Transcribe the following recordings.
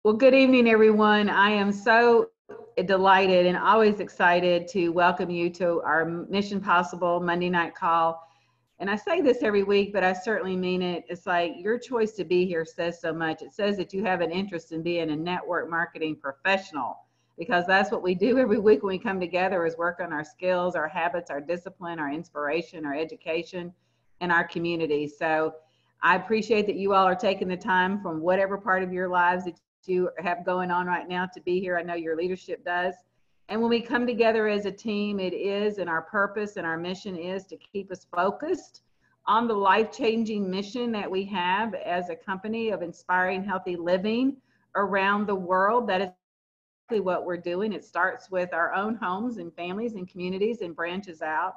Well, good evening, everyone. I am so delighted and always excited to welcome you to our Mission Possible Monday night call. And I say this every week, but I certainly mean it. It's like your choice to be here says so much. It says that you have an interest in being a network marketing professional, because that's what we do every week when we come together, is work on our skills, our habits, our discipline, our inspiration, our education, and our community. So I appreciate that you all are taking the time from whatever part of your lives that you have going on right now to be here. I know your leadership does. And when we come together as a team, it is, and our purpose and our mission is to keep us focused on the life-changing mission that we have as a company of inspiring healthy living around the world. That is exactly what we're doing. It starts with our own homes and families and communities and branches out.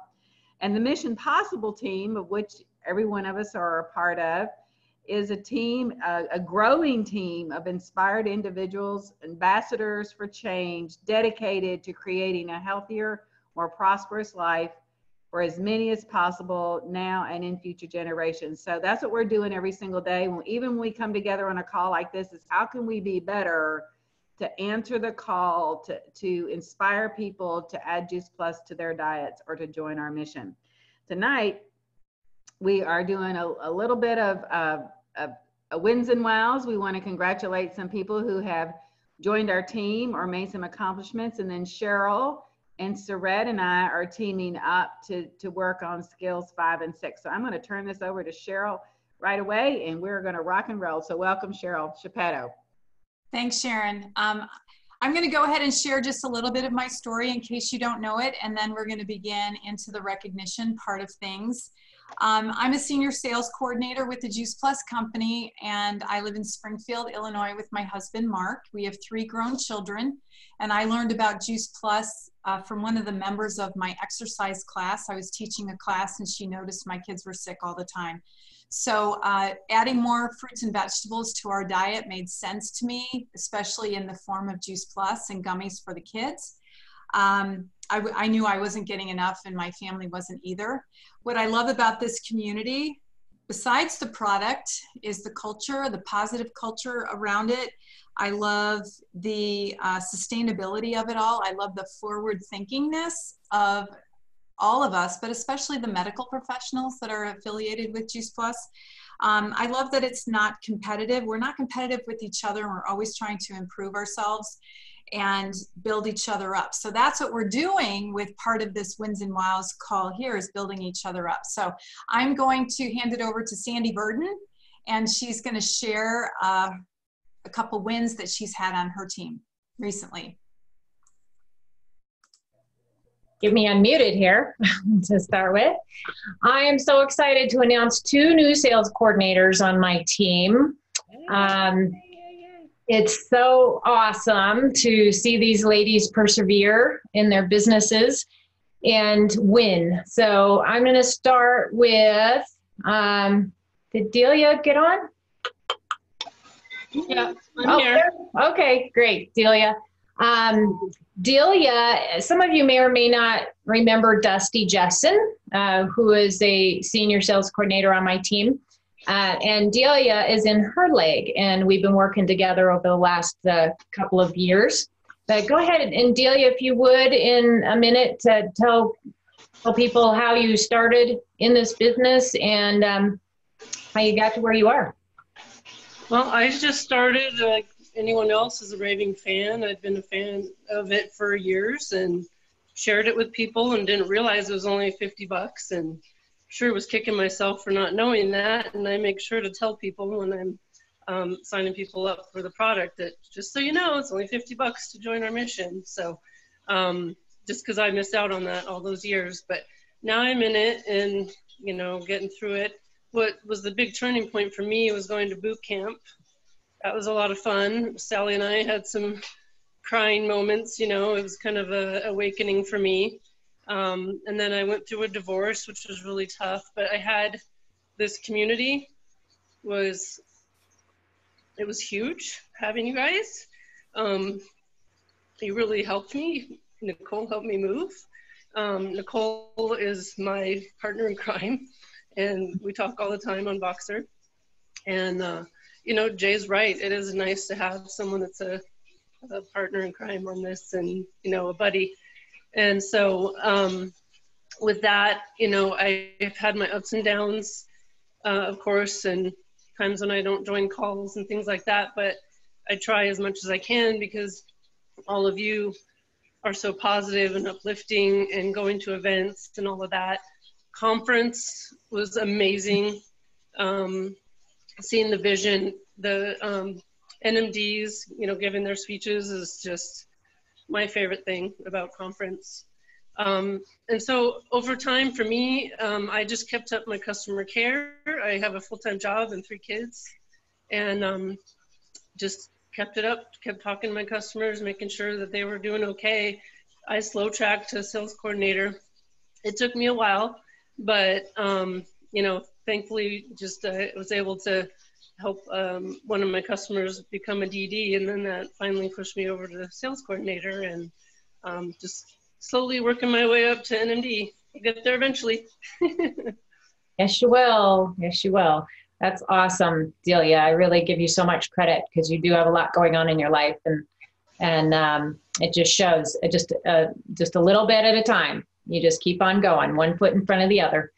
And the Mission Possible team, of which every one of us are a part of, is a team, a growing team of inspired individuals, ambassadors for change, dedicated to creating a healthier, more prosperous life for as many as possible now and in future generations. So that's what we're doing every single day. Even when we come together on a call like this, is how can we be better to answer the call to inspire people to add Juice Plus to their diets or to join our mission. Tonight, we are doing a little bit of wins and wows. We want to congratulate some people who have joined our team or made some accomplishments. And then Cheryl and Saret and I are teaming up to work on skills 5 and 6. So I'm going to turn this over to Cheryl right away, and we're going to rock and roll. So welcome, Cheryl Shapetto. Thanks, Sharon. I'm going to go ahead and share just a little bit of my story in case you don't know it, and then we're going to begin into the recognition part of things. I'm a senior sales coordinator with the Juice Plus company, and I live in Springfield, Illinois with my husband, Mark. We have 3 grown children, and I learned about Juice Plus from one of the members of my exercise class. I was teaching a class, and she noticed my kids were sick all the time. So adding more fruits and vegetables to our diet made sense to me, especially in the form of Juice Plus and gummies for the kids. I knew I wasn't getting enough, and my family wasn't either. What I love about this community, besides the product, is the culture, the positive culture around it. I love the sustainability of it all. I love the forward thinkingness of all of us, but especially the medical professionals that are affiliated with Juice Plus. I love that it's not competitive. We're not competitive with each other. We're always trying to improve ourselves and build each other up. So that's what we're doing with part of this Wins and Wows call here, is building each other up. So I'm going to hand it over to Sandy Burden, and she's going to share a couple wins that she's had on her team recently. Get me unmuted here to start with. I am so excited to announce 2 new sales coordinators on my team. It's so awesome to see these ladies persevere in their businesses and win. So I'm going to start with, did Delia get on? Yeah, I'm here. There. Okay, great, Delia. Delia, some of you may or may not remember Dusty Jessen, who is a senior sales coordinator on my team. And Delia is in her leg, and we've been working together over the last couple of years. But go ahead, and Delia, if you would, in a minute, to tell people how you started in this business and how you got to where you are. Well, I just started like anyone else as a raving fan. I've been a fan of it for years and shared it with people and didn't realize it was only $50, and sure was kicking myself for not knowing that. And I make sure to tell people when I'm signing people up for the product that, just so you know, it's only $50 to join our mission. So just because I missed out on that all those years, but now I'm in it and, you know, getting through it. What was the big turning point for me was going to boot camp. That was a lot of fun. Sally and I had some crying moments, you know, it was kind of a awakening for me. And then I went through a divorce, which was really tough, but I had this community. It was huge having you guys. You really helped me. Nicole helped me move. Nicole is my partner in crime, and we talk all the time on Voxer. And Jay's right. It is nice to have someone that's a partner in crime on this, and, a buddy. And so with that, I've had my ups and downs, of course, and times when I don't join calls and things like that, but I try as much as I can because all of you are so positive and uplifting and going to events and all of that. Conference was amazing. Seeing the vision, the NMDs, giving their speeches is just my favorite thing about conference. And so over time for me, I just kept up my customer care. I have a full-time job and 3 kids, and just kept it up, kept talking to my customers, making sure that they were doing okay. I slow tracked to sales coordinator. It took me a while, but thankfully just was able to help one of my customers become a DD, and then that finally pushed me over to sales coordinator, and just slowly working my way up to NMD. I'll get there eventually. Yes, you will. Yes, you will. That's awesome, Delia. I really give you so much credit because you do have a lot going on in your life, and it just shows. It just a little bit at a time. You just keep on going, one foot in front of the other.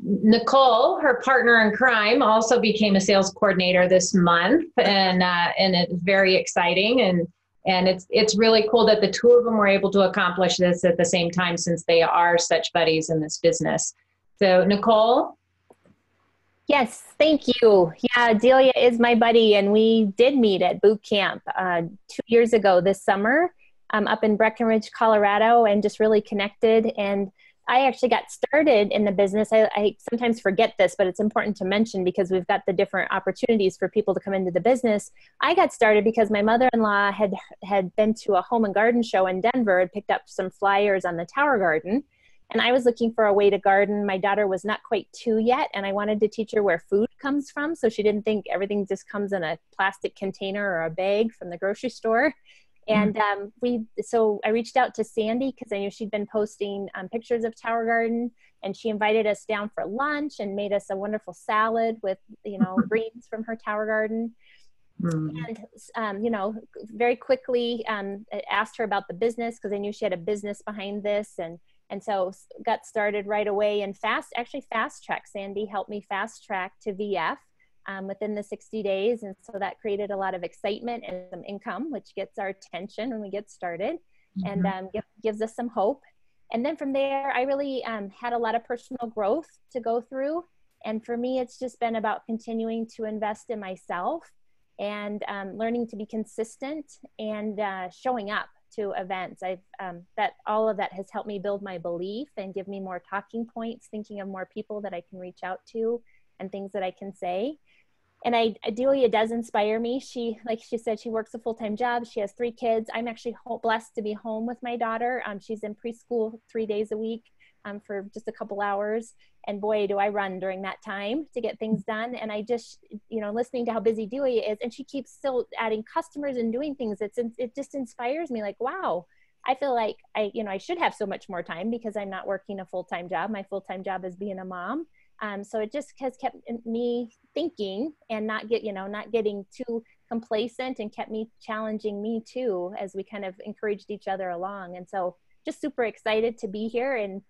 Nicole, her partner in crime, also became a sales coordinator this month, and it's very exciting, and it's really cool that the 2 of them were able to accomplish this at the same time, since they are such buddies in this business. So, Nicole. Yes, thank you. Yeah, Delia is my buddy, and we did meet at boot camp 2 years ago this summer up in Breckenridge, Colorado, and just really connected. And I actually got started in the business. I sometimes forget this, but it's important to mention because we've got the different opportunities for people to come into the business. I got started because my mother-in-law had been to a home and garden show in Denver and picked up some flyers on the Tower Garden. And I was looking for a way to garden. My daughter was not quite 2 yet, and I wanted to teach her where food comes from, so she didn't think everything just comes in a plastic container or a bag from the grocery store. And so I reached out to Sandy because I knew she'd been posting pictures of Tower Garden, and she invited us down for lunch and made us a wonderful salad with, greens from her Tower Garden. And, very quickly asked her about the business because I knew she had a business behind this, and so got started right away and fast track. Sandy helped me fast track to VF within the 60 days. And so that created a lot of excitement and some income, which gets our attention when we get started and gives us some hope. And then from there, I really had a lot of personal growth to go through. And for me, it's just been about continuing to invest in myself and learning to be consistent and showing up to events. All of that has helped me build my belief and give me more talking points, thinking of more people that I can reach out to and things that I can say. And Delia does inspire me. Like she said, she works a full-time job. She has 3 kids. I'm actually blessed to be home with my daughter. She's in preschool 3 days a week for just a couple hours. And boy, do I run during that time to get things done. And I just, listening to how busy Delia is, and she keeps still adding customers and doing things. It just inspires me. Like, wow, I feel like I should have so much more time because I'm not working a full-time job. My full-time job is being a mom. So it just has kept me thinking and not getting too complacent, and kept me challenging me too, as we kind of encouraged each other along. And so just super excited to be here. And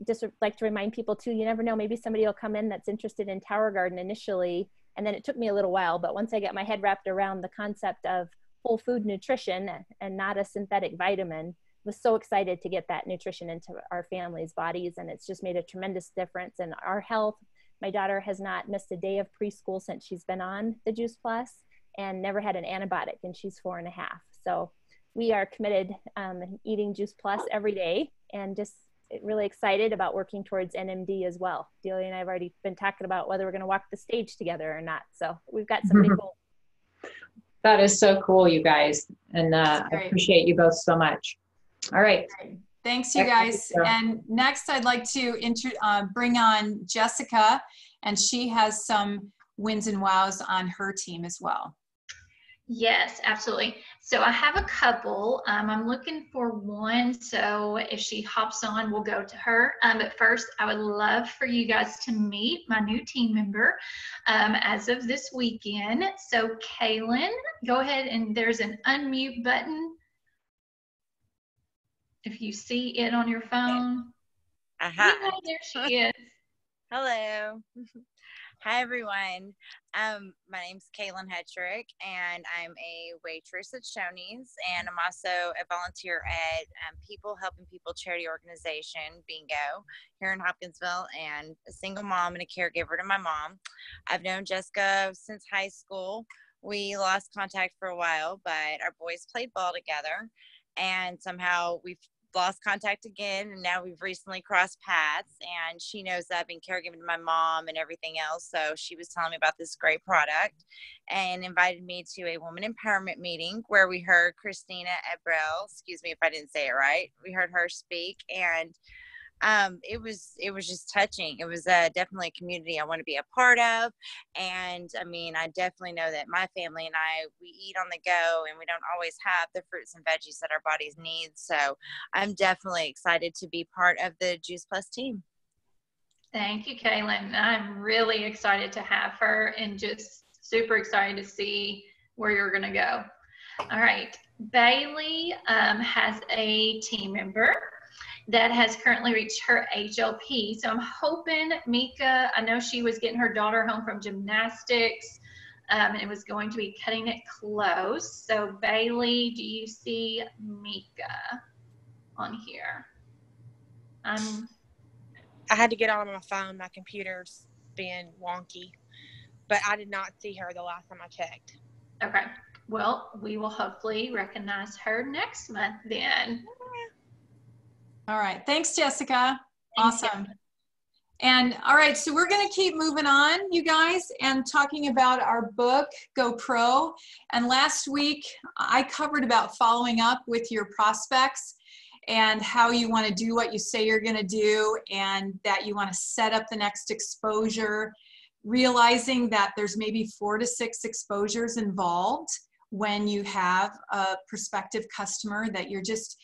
just like to remind people too, you never know, maybe somebody will come in that's interested in Tower Garden initially. And then it took me a little while, but once I got my head wrapped around the concept of whole food nutrition and not a synthetic vitamin, was so excited to get that nutrition into our family's bodies. And it's just made a tremendous difference in our health. My daughter has not missed a day of preschool since she's been on the Juice Plus, and never had an antibiotic, and she's 4.5. So we are committed eating Juice Plus every day, and just really excited about working towards NMD as well. Delia and I have already been talking about whether we're going to walk the stage together or not. So we've got some big goals. That is so cool, you guys. And I appreciate you both so much. All right. Thanks, you guys. And next, I'd like to bring on Jessica, and she has some wins and wows on her team as well. Yes, absolutely. So I have a couple. I'm looking for one. So if she hops on, we'll go to her. But first, I would love for you guys to meet my new team member as of this weekend. So Kaylin, go ahead, and there's an unmute button if you see it on your phone. Yeah, there she is. Hello. Hi, everyone. My name's Caitlin Hetrick, and I'm a waitress at Shoney's, and I'm also a volunteer at People Helping People charity organization, Bingo, here in Hopkinsville, and a single mom and a caregiver to my mom. I've known Jessica since high school. We lost contact for a while, but our boys played ball together, and somehow we've lost contact again, and now we've recently crossed paths, and she knows that I've been caregiving to my mom and everything else, so she was telling me about this great product and invited me to a woman empowerment meeting where we heard Christina Ebrell, excuse me if I didn't say it right, we heard her speak, and it was just touching. It was definitely a community I want to be a part of. And I mean, I definitely know that my family and we eat on the go, and we don't always have the fruits and veggies that our bodies need. So I'm definitely excited to be part of the Juice Plus team. Thank you, Kaylin. I'm really excited to have her and just super excited to see where you're going to go. All right. Bailey has a team member that has currently reached her HLP. So I'm hoping Mika, I know she was getting her daughter home from gymnastics and it was going to be cutting it close. So Bailey, do you see Mika on here? I had to get on my phone. My computer's being wonky, but I did not see her the last time I checked. Okay. Well, we will hopefully recognize her next month then. All right. Thanks, Jessica. Awesome. And all right, so we're going to keep moving on, you guys, and talking about our book, Go Pro. And last week, I covered about following up with your prospects and how you want to do what you say you're going to do, and that you want to set up the next exposure, realizing that there's maybe 4 to 6 exposures involved when you have a prospective customer, that you're just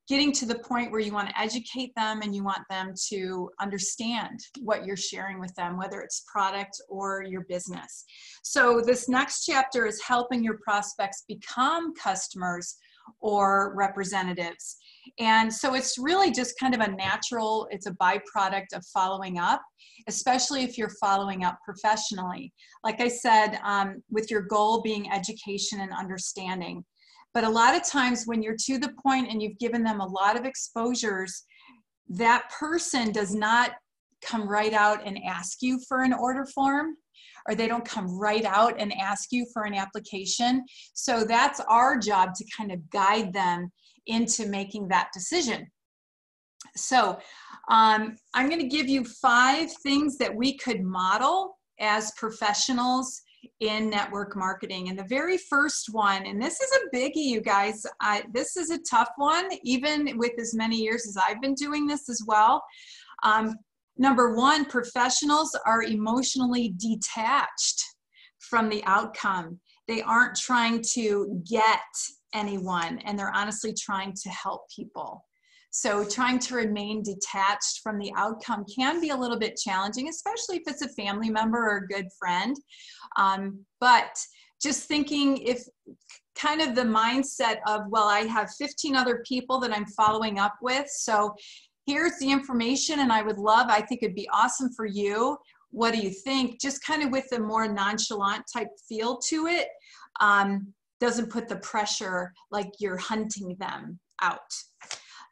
getting to the point where you want to educate them and you want them to understand what you're sharing with them, whether it's product or your business. So this next chapter is helping your prospects become customers or representatives. And so it's really just kind of a natural, it's a byproduct of following up, especially if you're following up professionally. Like I said, with your goal being education and understanding. But a lot of times when you're to the point and you've given them a lot of exposures, that person does not come right out and ask you for an order form, or they don't come right out and ask you for an application. So that's our job, to kind of guide them into making that decision. So I'm going to give you 5 things that we could model as professionals in network marketing. And the very first one, and this is a biggie, you guys, this is a tough one, even with as many years as I've been doing this as well. Number 1, professionals are emotionally detached from the outcome. They aren't trying to get anyone, and they're honestly trying to help people. So trying to remain detached from the outcome can be a little bit challenging, especially if it's a family member or a good friend. But just thinking, if kind of the mindset of, well, I have 15 other people that I'm following up with, so here's the information, and I think it'd be awesome for you. What do you think? Just kind of with a more nonchalant type feel to it, doesn't put the pressure like you're hunting them out.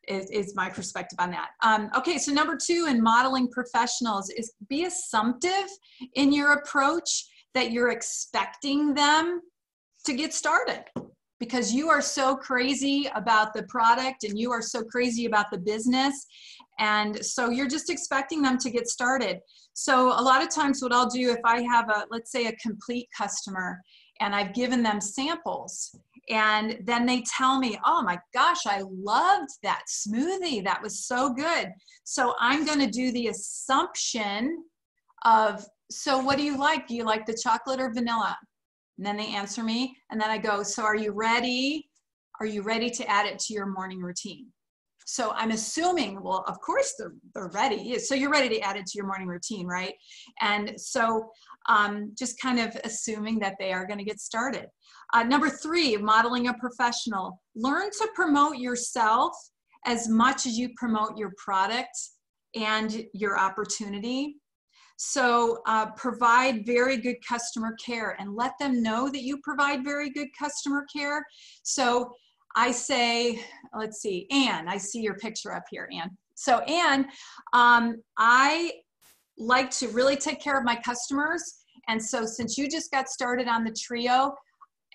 Is my perspective on that. Okay, so number 2 in modeling professionals is be assumptive in your approach, that you're expecting them to get started because you are so crazy about the product and you are so crazy about the business. And so you're just expecting them to get started. So a lot of times what I'll do, if I have let's say a complete customer and I've given them samples, and then they tell me, oh my gosh, I loved that smoothie. That was so good. So I'm going to do the assumption of, so what do you like? Do you like the chocolate or vanilla? And then they answer me, and then I go, so are you ready? Are you ready to add it to your morning routine? So I'm assuming, well, of course they're ready. So you're ready to add it to your morning routine, right? And so just kind of assuming that they are going to get started. Number 3, modeling a professional. Learn to promote yourself as much as you promote your product and your opportunity. So provide very good customer care and let them know that you provide very good customer care. So I say, let's see, Anne, I see your picture up here, Anne. So Anne, I like to really take care of my customers. And so since you just got started on the Trio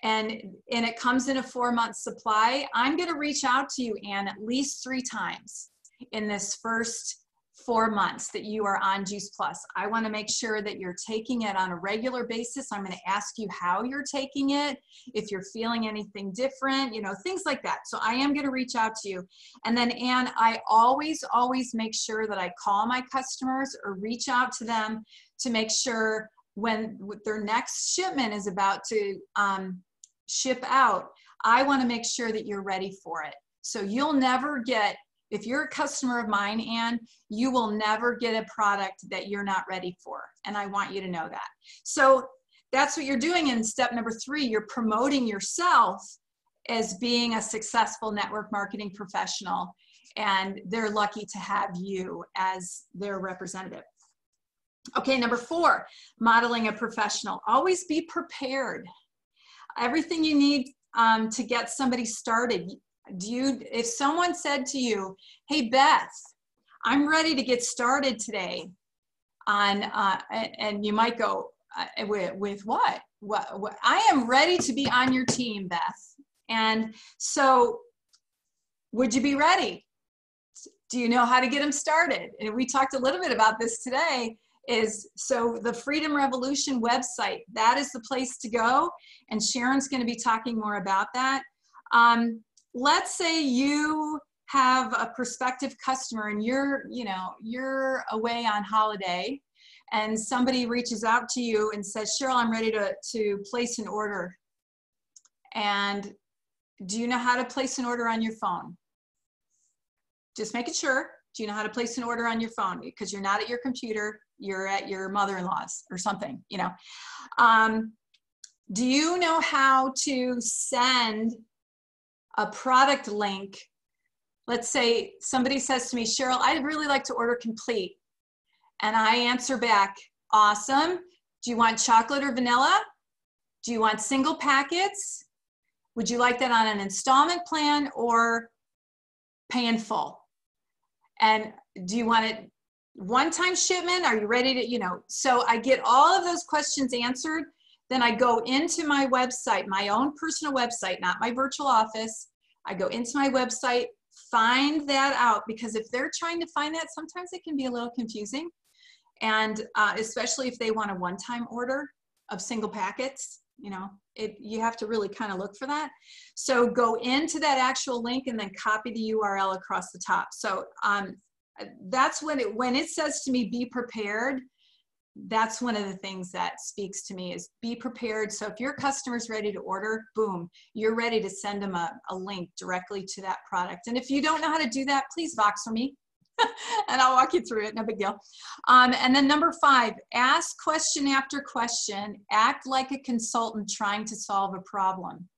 and it comes in a 4-month supply, I'm gonna reach out to you, Anne, at least 3 times in this first 4 months that you are on Juice Plus. I want to make sure that you're taking it on a regular basis. I'm going to ask you how you're taking it, if you're feeling anything different, you know, things like that. So I am going to reach out to you. And then, Anne, I always make sure that I call my customers or reach out to them to make sure when their next shipment is about to ship out, I want to make sure that you're ready for it. So you'll never get, if you're a customer of mine, Anne, you will never get a product that you're not ready for. And I want you to know that. So that's what you're doing in step number 3. You're promoting yourself as being a successful network marketing professional. And they're lucky to have you as their representative. Okay, number 4, modeling a professional. Always be prepared. Everything you need to get somebody started. If someone said to you, hey, Beth, I'm ready to get started today on, and you might go, with what? What? I am ready to be on your team, Beth. And so would you be ready? Do you know how to get them started? And we talked a little bit about this today. So the Freedom Revolution website, that is the place to go. And Sharon's going to be talking more about that. Let's say you have a prospective customer and you're away on holiday and somebody reaches out to you and says, Cheryl, I'm ready to place an order. And do you know how to place an order on your phone? Just making sure. Do you know how to place an order on your phone? Because you're not at your computer, you're at your mother-in-law's or something, you know. Do you know how to send a product link? Let's say somebody says to me, Cheryl, I'd really like to order complete. And I answer back, awesome. Do you want chocolate or vanilla? Do you want single packets? Would you like that on an installment plan or pay in full? And do you want it one-time shipment? Are you ready to, you know? So I get all of those questions answered. Then I go into my website, my own personal website, not my virtual office. I go into my website, find that out, because if they're trying to find that, sometimes it can be a little confusing. And especially if they want a one-time order of single packets, you know, you have to really kind of look for that. So go into that actual link and then copy the URL across the top. So that's when it says to me, be prepared. That's one of the things that speaks to me is be prepared. So if your customer's ready to order, boom, you're ready to send them a link directly to that product. And if you don't know how to do that, please Voxer me and I'll walk you through it, no big deal. And then number 5, ask question after question, act like a consultant trying to solve a problem.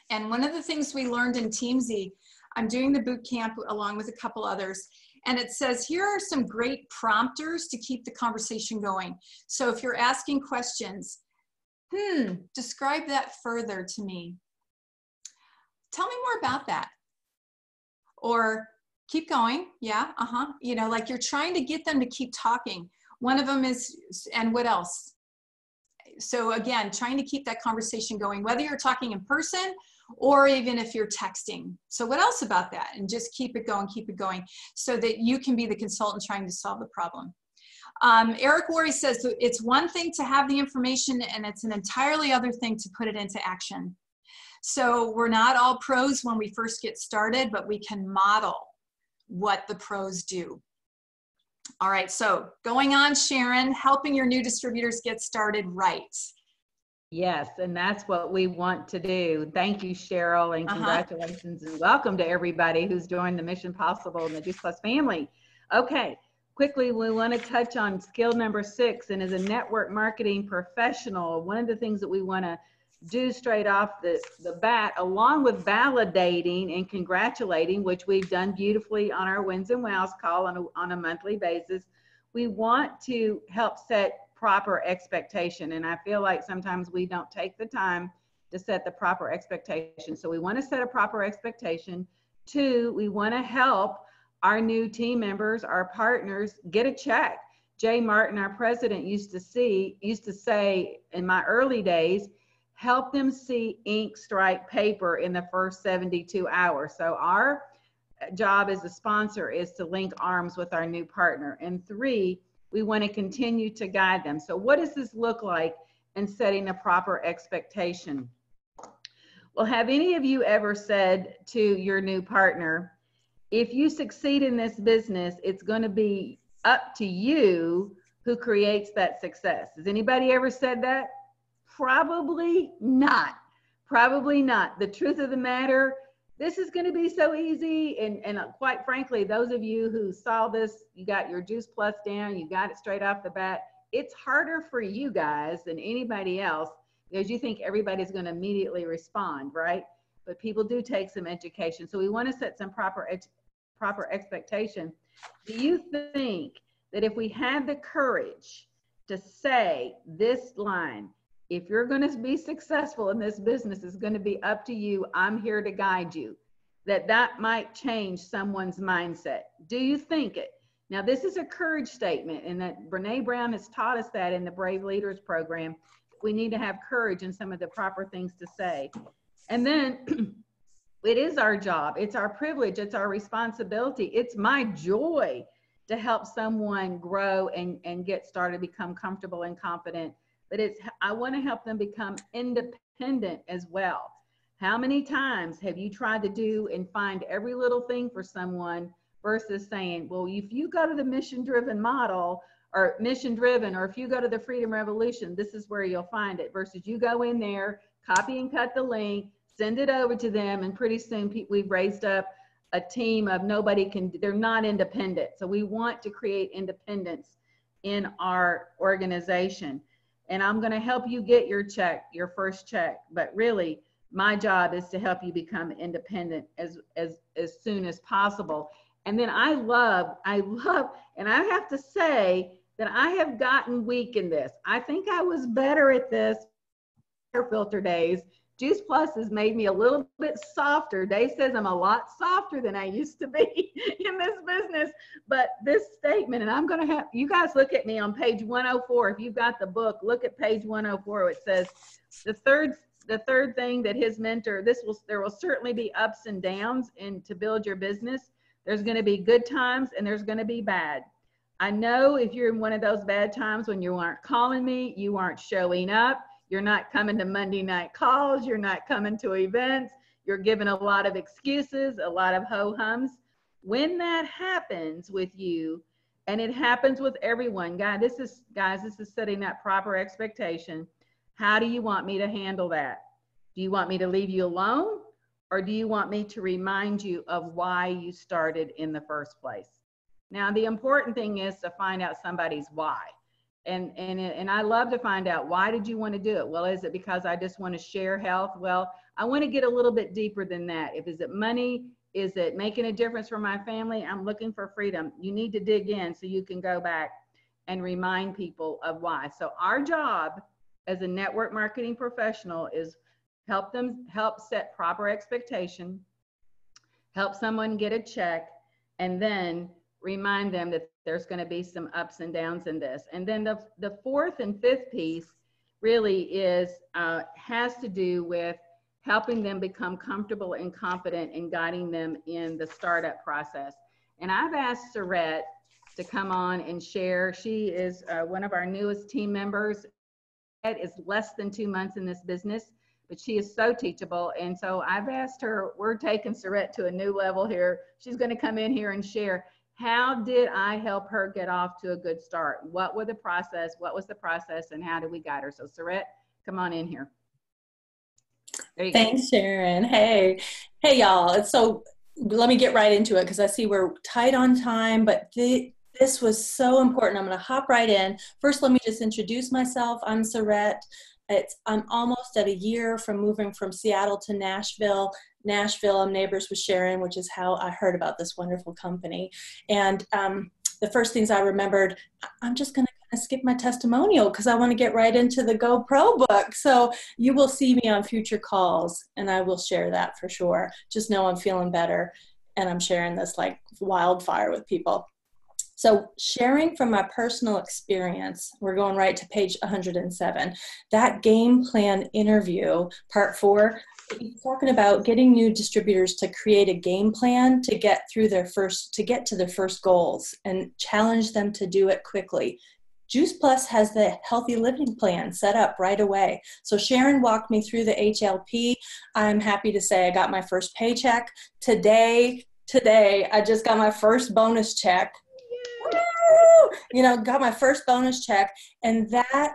And one of the things we learned in Teamsy, I'm doing the boot camp along with a couple others, and it says, here are some great prompters to keep the conversation going. So if you're asking questions, describe that further to me. Tell me more about that. Or keep going, yeah, you know, like you're trying to get them to keep talking. One of them is, and what else? So again, trying to keep that conversation going, whether you're talking in person or even if you're texting. So what else about that? And just keep it going so that you can be the consultant trying to solve the problem. Eric Worre says it's one thing to have the information and it's an entirely other thing to put it into action. So we're not all pros when we first get started, but we can model what the pros do. All right, so going on, Sharon, helping your new distributors get started right. Yes, and that's what we want to do. Thank you, Cheryl, and congratulations and welcome to everybody who's joined the Mission Possible and the Juice Plus family. Okay, quickly, we want to touch on skill number 6, and as a network marketing professional, one of the things that we want to do straight off the bat, along with validating and congratulating, which we've done beautifully on our Wins and Wows call on a monthly basis, we want to help set proper expectation. And I feel like sometimes we don't take the time to set the proper expectation. So we want to set a proper expectation. 2, we want to help our new team members, our partners, get a check. Jay Martin, our president, used to say in my early days, help them see ink strike paper in the first 72 hours. So our job as a sponsor is to link arms with our new partner. And 3, we want to continue to guide them. So what does this look like in setting a proper expectation? Well, have any of you ever said to your new partner, if you succeed in this business, it's going to be up to you who creates that success? Has anybody ever said that? Probably not. Probably not. The truth of the matter, this is going to be so easy. And quite frankly, those of you who saw this, you got your Juice Plus down, you got it straight off the bat. It's harder for you guys than anybody else because you think everybody's going to immediately respond, right? But people do take some education. So we want to set some proper expectation. Do you think that if we had the courage to say this line, if you're going to be successful in this business, it's going to be up to you. I'm here to guide you. That might change someone's mindset. Do you think it? Now, this is a courage statement, and that Brene Brown has taught us that in the Brave Leaders program. We need to have courage in some of the proper things to say. And then it is our job. It's our privilege. It's our responsibility. It's my joy to help someone grow and get started, become comfortable and confident. But I want to help them become independent as well. How many times have you tried to do and find every little thing for someone versus saying, well, if you go to the mission-driven model or mission-driven, or if you go to the Freedom Revolution, this is where you'll find it, versus you go in there, copy and cut the link, send it over to them, and pretty soon we've raised up a team of they're not independent. So we want to create independence in our organization. And I'm going to help you get your check, your first check. But really, my job is to help you become independent as soon as possible. And then I love, and I have to say that I have gotten weak in this. I think I was better at this filter days. Juice Plus has made me a little bit softer. Dave says I'm a lot softer than I used to be in this business. But this statement, and I'm going to have you guys look at me on page 104. If you've got the book, look at page 104. It says the third thing that his mentor, there will certainly be ups and downs to build your business. There's going to be good times and there's going to be bad. I know if you're in one of those bad times when you aren't calling me, you aren't showing up, you're not coming to Monday night calls, you're not coming to events, you're giving a lot of excuses, a lot of ho-hums. When that happens with you, and it happens with everyone, guys, this is setting that proper expectation. How do you want me to handle that? Do you want me to leave you alone? Or do you want me to remind you of why you started in the first place? Now, the important thing is to find out somebody's why. And I love to find out, why did you want to do it? Well, is it because I just want to share health? Well, I want to get a little bit deeper than that. Is it money? Is it making a difference for my family? I'm looking for freedom. You need to dig in so you can go back and remind people of why. So our job as a network marketing professional is help set proper expectation, help someone get a check, and then remind them that there's going to be some ups and downs in this. And then the fourth and fifth piece really has to do with helping them become comfortable and confident and guiding them in the startup process. And I've asked Sept to come on and share. She is one of our newest team members. Sept is less than 2 months in this business, but she is so teachable. And so I've asked her, we're taking Sept to a new level here. She's going to come in here and share, how did I help her get off to a good start? What was the process, and how did we guide her? So Sept, Come on in here. There you Thanks, Sharon. Hey, y'all. Let me get right into it because I see we're tight on time, but this was so important. I'm going to hop right in. First, let me just introduce myself. I'm Sept. I'm almost at a year from moving from Seattle to Nashville. I'm neighbors with Sharon, which is how I heard about this wonderful company. And the first things I remembered, I'm just going to skip my testimonial because I want to get right into the GoPro book. So you will see me on future calls and I will share that for sure. Just know I'm feeling better and I'm sharing this like wildfire with people. So sharing from my personal experience, we're going right to page 107. That game plan interview, part 4, talking about getting new distributors to create a game plan to get to their first goals and challenge them to do it quickly. Juice Plus has the healthy living plan set up right away. So Sharon walked me through the HLP. I'm happy to say I got my first paycheck today. I just got my first bonus check. Woo! Got my first bonus check. And that,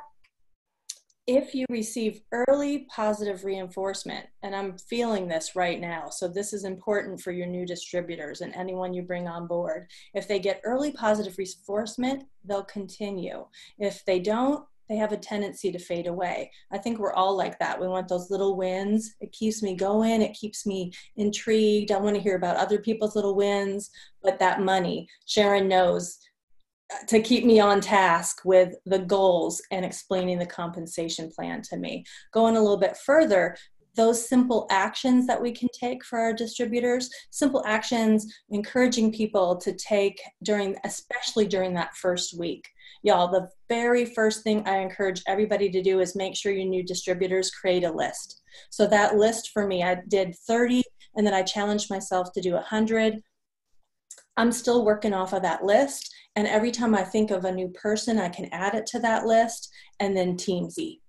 if you receive early positive reinforcement, and I'm feeling this right now, so this is important for your new distributors and anyone you bring on board. If they get early positive reinforcement, they'll continue. If they don't, they have a tendency to fade away. I think we're all like that. We want those little wins. It keeps me going. It keeps me intrigued. I want to hear about other people's little wins, but that money, Sharon knows, to keep me on task with the goals and explaining the compensation plan to me. Going a little bit further, those simple actions that we can take for our distributors, simple actions encouraging people to take especially during that first week. Y'all, the very first thing I encourage everybody to do is make sure your new distributors create a list. So that list for me, I did 30 and then I challenged myself to do 100. I'm still working off of that list. And every time I think of a new person, I can add it to that list. And then Teamsy.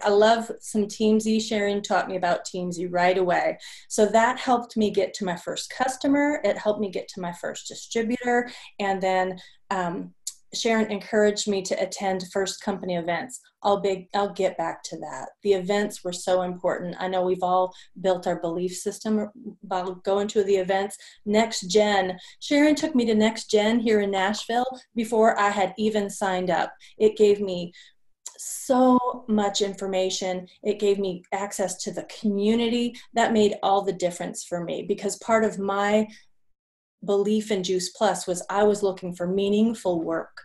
I love some Teamsy. Sharon taught me about Teamsy right away. So that helped me get to my first customer. It helped me get to my first distributor. And then Sharon encouraged me to attend first company events. I'll get back to that. The events were so important. I know we've all built our belief system about going to the events. Next Gen, Sharon took me to Next Gen here in Nashville before I had even signed up. It gave me so much information. It gave me access to the community. That made all the difference for me because part of my belief in Juice Plus was I was looking for meaningful work.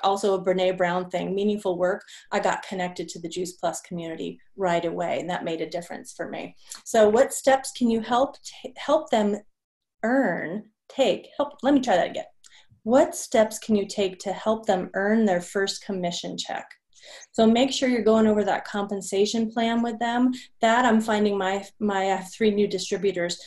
Also a Brene Brown thing, meaningful work. I got connected to the Juice Plus community right away, and that made a difference for me. So what steps can you help them let me try that again. What steps can you take to help them earn their first commission check? So make sure you're going over that compensation plan with them. That I'm finding my 3 new distributors,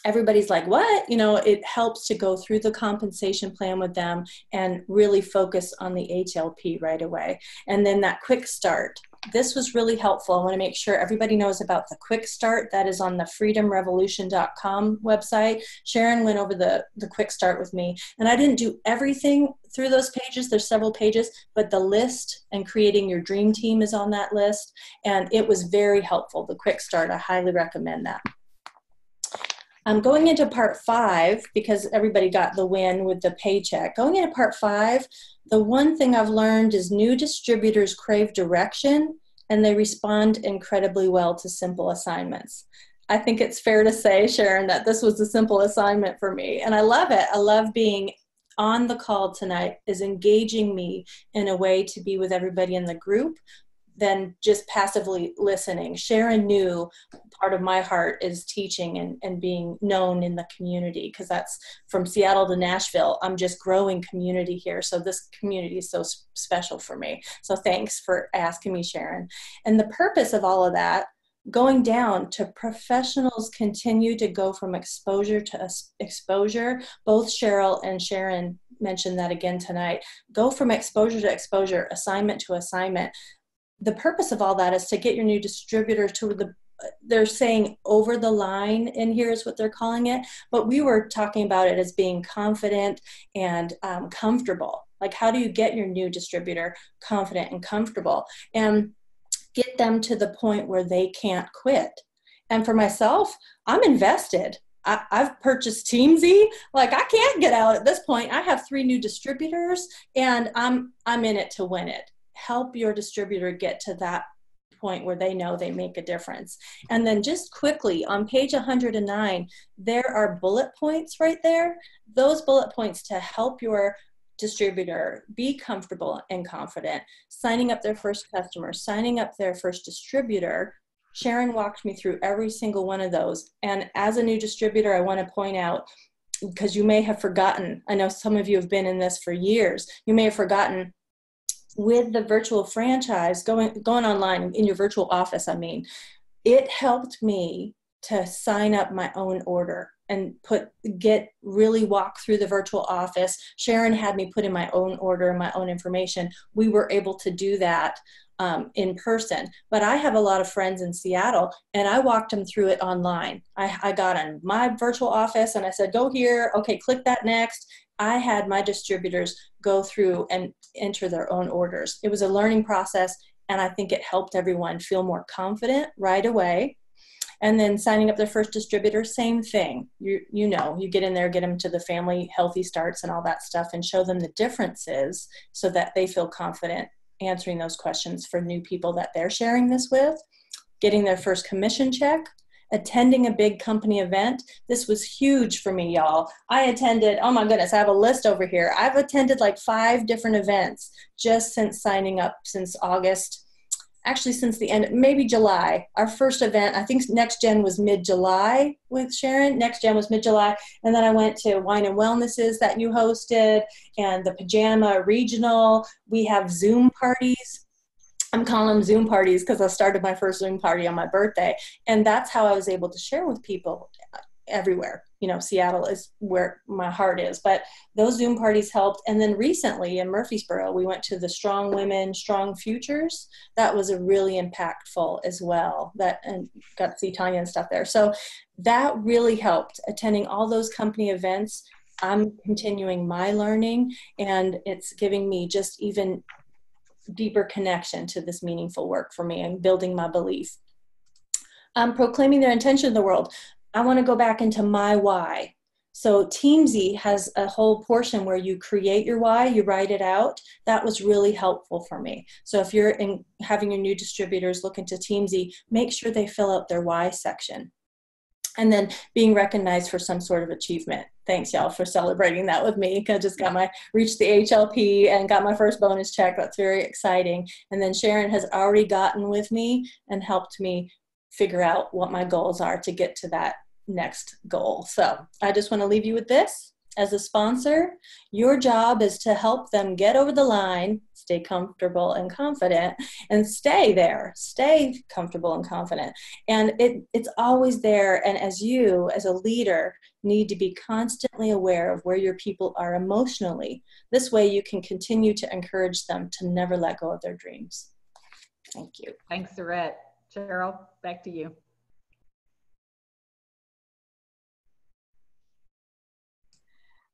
everybody's like, what? It helps to go through the compensation plan with them and really focus on the HLP right away. And then that quick start. This was really helpful. I want to make sure everybody knows about the quick start. That is on the freedomrevolution.com website. Sharon went over the quick start with me. And I didn't do everything through those pages. There's several pages, but the list and creating your dream team is on that list. And it was very helpful. The quick start, I highly recommend that. I'm going into part 5 because everybody got the win with the paycheck. Going into part 5, the one thing I've learned is new distributors crave direction and they respond incredibly well to simple assignments. I think it's fair to say, Sharon, that this was a simple assignment for me. And I love it. I love being on the call tonight, is engaging me in a way to be with everybody in the group than just passively listening. Sharon knew part of my heart is teaching and being known in the community, because that's from Seattle to Nashville. I'm just growing community here. So this community is so special for me. So thanks for asking me, Sharon. And the purpose of all of that, going down to professionals continue to go from exposure to exposure. Both Cheryl and Sharon mentioned that again tonight. Go from exposure to exposure, assignment to assignment. The purpose of all that is to get your new distributor to they're saying over the line in here is what they're calling it, but we were talking about it as being confident and comfortable. Like, how do you get your new distributor confident and comfortable and get them to the point where they can't quit? And for myself, I'm invested. I've purchased Teamsy. Like, I can't get out at this point. I have 3 new distributors, and I'm in it to win it. Help your distributor get to that point where they know they make a difference. And then just quickly, on page 109, there are bullet points right there. Those bullet points to help your distributor be comfortable and confident, signing up their first customer, signing up their first distributor. Sharon walked me through every single one of those. And as a new distributor, I want to point out, because you may have forgotten, I know some of you have been in this for years, you may have forgotten, with the virtual franchise, going online in your virtual office, I mean, it helped me to sign up my own order and really walk through the virtual office. Sharon had me put in my own order, my own information. We were able to do that in person. But I have a lot of friends in Seattle, and I walked them through it online. I got on my virtual office and I said, go here, okay, click that next. I had my distributors go through and enter their own orders. It was a learning process, and I think it helped everyone feel more confident right away. And then signing up their first distributor, same thing. You get in there, get them to the family healthy starts and all that stuff, and show them the differences so that they feel confident answering those questions for new people that they're sharing this with. Getting their first commission check, attending a big company event. This was huge for me, y'all. I attended, oh my goodness, I have a list over here. I've attended like 5 different events just since signing up, since August. Actually, since the end, maybe July. Our first event, I think Next Gen was mid-July with Sharon. Next Gen was mid-July. And then I went to Wine and Wellnesses that you hosted, and the Pajama Regional. We have Zoom parties. I'm calling them Zoom parties because I started my first Zoom party on my birthday. And that's how I was able to share with people everywhere. Seattle is where my heart is, but those Zoom parties helped. And then recently in Murfreesboro, we went to the Strong Women, Strong Futures. That was a really impactful as well, and got to see Tanya and stuff there. So that really helped. Attending all those company events, I'm continuing my learning, and it's giving me just even deeper connection to this meaningful work for me and building my belief. Proclaiming their intention in the world. I want to go back into my why. So Teamsy has a whole portion where you create your why, you write it out. That was really helpful for me. So if you're having your new distributors look into Teamsy, make sure they fill out their why section. And then being recognized for some sort of achievement. Thanks, y'all, for celebrating that with me. I just reached the HLP and got my first bonus check. That's very exciting. And then Sharon has already gotten with me and helped me figure out what my goals are to get to that next goal. So I just want to leave you with this. As a sponsor, your job is to help them get over the line, stay comfortable and confident, and stay there, stay comfortable and confident. And it's always there. And as you, as a leader, need to be constantly aware of where your people are emotionally. This way you can continue to encourage them to never let go of their dreams. Thank you. Thanks, Sarette. Cheryl, back to you.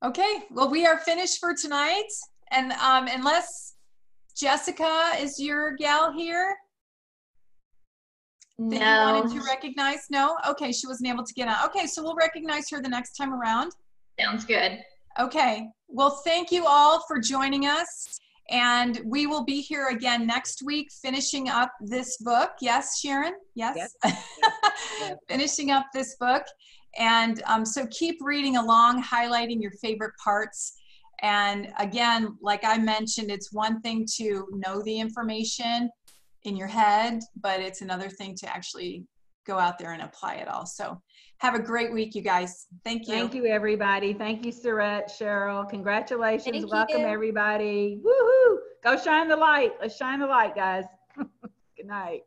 Okay, well, we are finished for tonight. And unless Jessica is your gal here that you wanted to recognize? No? Okay, she wasn't able to get on. Okay, so we'll recognize her the next time around. Sounds good. Okay, well, thank you all for joining us. And we will be here again next week finishing up this book. Yes, Sharon? Yes. Yes. Finishing up this book. And so keep reading along, highlighting your favorite parts. And again, like I mentioned, it's one thing to know the information in your head, but it's another thing to actually go out there and apply it all. So have a great week, you guys. Thank you. Thank you, everybody. Thank you, Sarette, Cheryl. Congratulations. Thank Welcome, you. everybody. Woohoo! Go shine the light. Let's shine the light, guys. Good night.